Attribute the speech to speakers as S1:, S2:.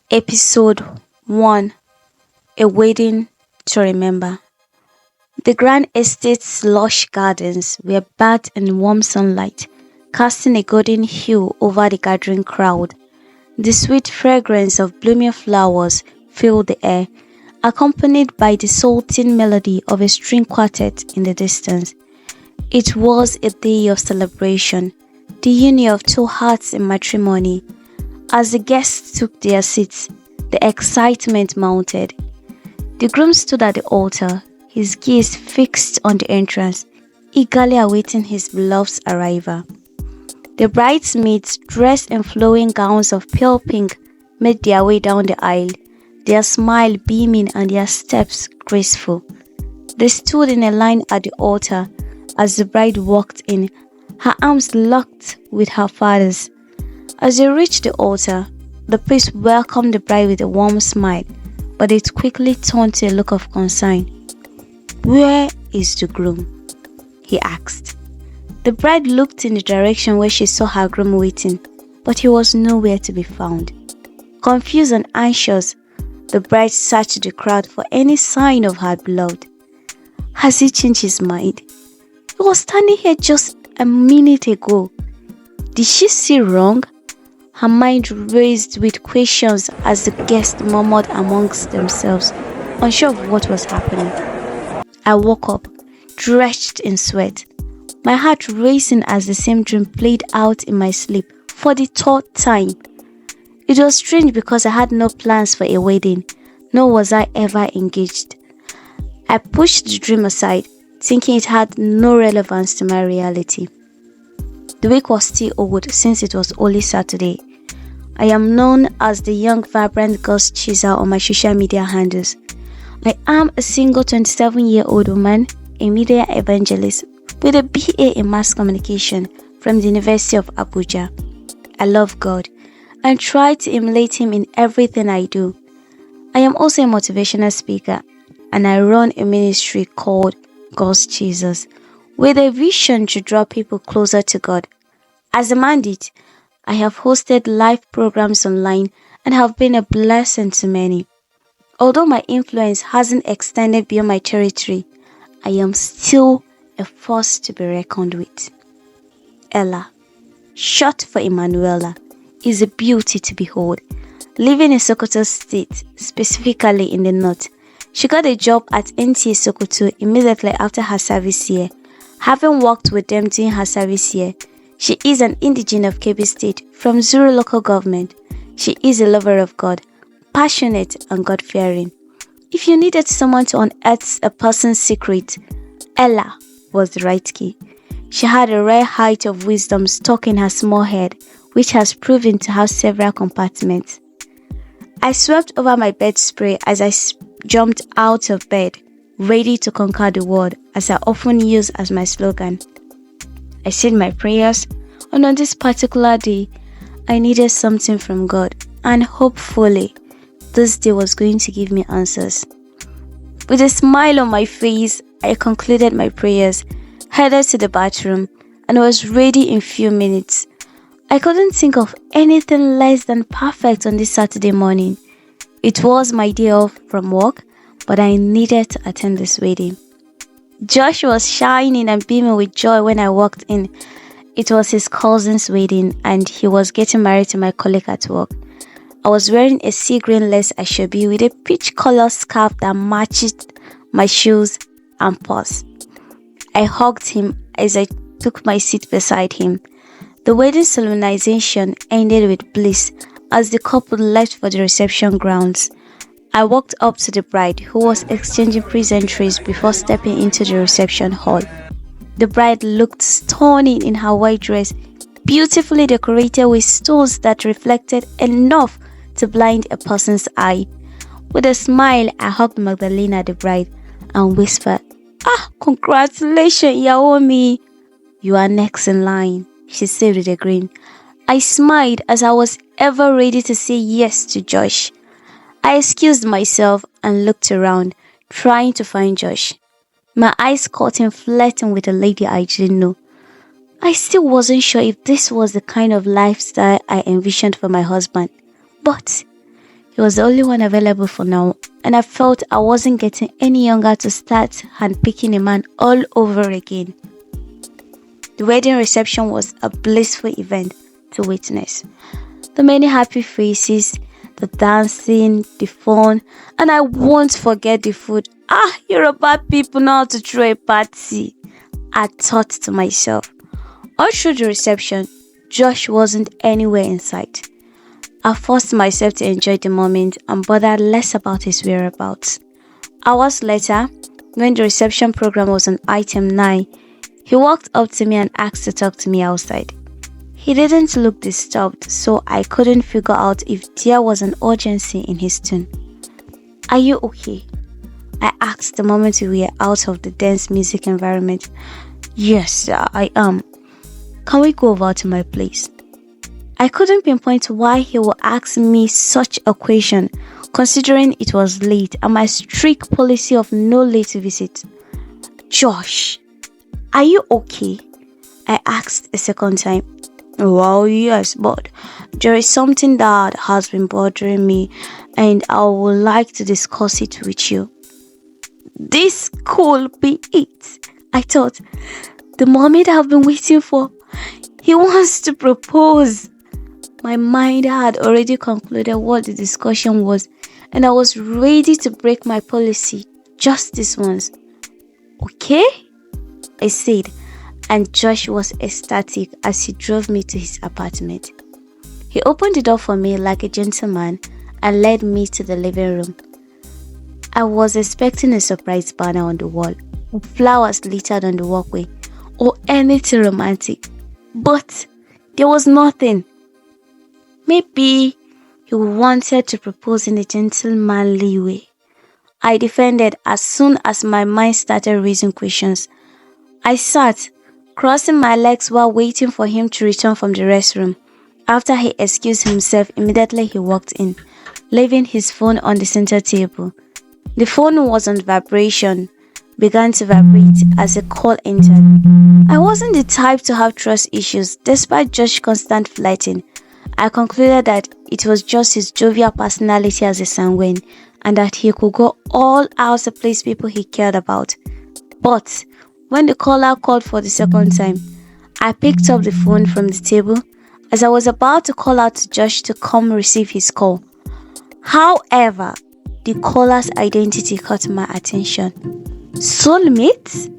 S1: Episode 1: A Wedding to Remember. The grand estate's lush gardens were bathed in warm sunlight, casting a golden hue over the gathering crowd. The sweet fragrance of blooming flowers filled the air, accompanied by the soothing melody of a string quartet in the distance. It was a day of celebration, the union of two hearts in matrimony. As the guests took their seats, the excitement mounted. The groom stood at the altar, his gaze fixed on the entrance, eagerly awaiting his beloved's arrival. The bridesmaids, dressed in flowing gowns of pale pink, made their way down the aisle, their smile beaming and their steps graceful. They stood in a line at the altar as the bride walked in, her arms locked with her father's. As they reached the altar, the priest welcomed the bride with a warm smile, but it quickly turned to a look of concern. "Where is the groom?" he asked. The bride looked in the direction where she saw her groom waiting, but he was nowhere to be found. Confused and anxious, the bride searched the crowd for any sign of her beloved. Has he changed his mind? He was standing here just a minute ago. Did she see wrong? Her mind raced with questions as the guests murmured amongst themselves, unsure of what was happening. I woke up, drenched in sweat, my heart racing as the same dream played out in my sleep for the third time. It was strange because I had no plans for a wedding, nor was I ever engaged. I pushed the dream aside, thinking it had no relevance to my reality. The week was still old since it was only Saturday. I am known as the young vibrant ghost chaser on my social media handles. I am a single 27-year-old woman, a media evangelist with a BA in mass communication from the University of Abuja. I love God and try to emulate Him in everything I do. I am also a motivational speaker and I run a ministry called Ghost Chasers with a vision to draw people closer to God. As a mandate, I have hosted live programs online and have been a blessing to many. Although my influence hasn't extended beyond my territory, I am still a force to be reckoned with. Ella, short for Emanuela, is a beauty to behold. Living in Sokoto State, specifically in the north, she got a job at NTA Sokoto immediately after her service year. Having worked with them during her service year, she is an indigene of Kebbi State from Zuru local government. She is a lover of God, passionate and God-fearing. If you needed someone to unearth a person's secret, Ella was the right key. She had a rare height of wisdom stuck in her small head, which has proven to have several compartments. I swept over my bed spray as I jumped out of bed, ready to conquer the world, as I often use as my slogan. I said my prayers, and on this particular day, I needed something from God, and hopefully, this day was going to give me answers. With a smile on my face, I concluded my prayers, headed to the bathroom, and was ready in few minutes. I couldn't think of anything less than perfect on this Saturday morning. It was my day off from work, but I needed to attend this wedding. Josh was shining and beaming with joy when I walked in. It was his cousin's wedding and he was getting married to my colleague at work. I was wearing a sea green lace ashobi with a peach color scarf that matched my shoes and purse. I hugged him as I took my seat beside him. The wedding solemnization ended with bliss as the couple left for the reception grounds. I walked up to the bride, who was exchanging pleasantries before stepping into the reception hall. The bride looked stunning in her white dress, beautifully decorated with stones that reflected enough to blind a person's eye. With a smile, I hugged Magdalena, the bride, and whispered, "Congratulations, Yaomi! You are next in line," she said with a grin. I smiled as I was ever ready to say yes to Josh. I excused myself and looked around, trying to find Josh. My eyes caught him flirting with a lady I didn't know. I still wasn't sure if this was the kind of lifestyle I envisioned for my husband, but He was the only one available for now, and I felt I wasn't getting any younger to start handpicking a man all over again. The wedding reception was a blissful event to witness. The many happy faces, the dancing, the fun, and I won't forget the food. Yoruba people know how to throw a party, I thought to myself. All through the reception, Josh wasn't anywhere in sight. I forced myself to enjoy the moment and bothered less about his whereabouts. Hours later, when the reception program was on item 9, he walked up to me and asked to talk to me outside. He didn't look disturbed, so I couldn't figure out if there was an urgency in his tone. "Are you okay?" I asked the moment we were out of the dense music environment. "Yes, I am. Can we go over to my place?" I couldn't pinpoint why he would ask me such a question, considering it was late and my strict policy of no late visit. "Josh, are you okay?" I asked a second time. "Well, yes, but there is something that has been bothering me and I would like to discuss it with you." This could be it, I thought. The moment I've been waiting for. He wants to propose. My mind had already concluded what the discussion was, and I was ready to break my policy just this once. "Okay?" I said, and Josh was ecstatic as he drove me to his apartment. He opened the door for me like a gentleman and led me to the living room. I was expecting a surprise banner on the wall, or flowers littered on the walkway, or anything romantic, but there was nothing. Maybe he wanted to propose in a gentlemanly way. I defended as soon as my mind started raising questions. I sat, crossing my legs while waiting for him to return from the restroom. After he excused himself, immediately he walked in, leaving his phone on the center table. The phone was on vibration, began to vibrate as a call entered. I wasn't the type to have trust issues, despite Josh's constant flirting. I concluded that it was just his jovial personality as a sanguine, and that he could go all out to please people he cared about. But when the caller called for the second time, I picked up the phone from the table as I was about to call out to Josh to come receive his call. However, the caller's identity caught my attention. Soulmate?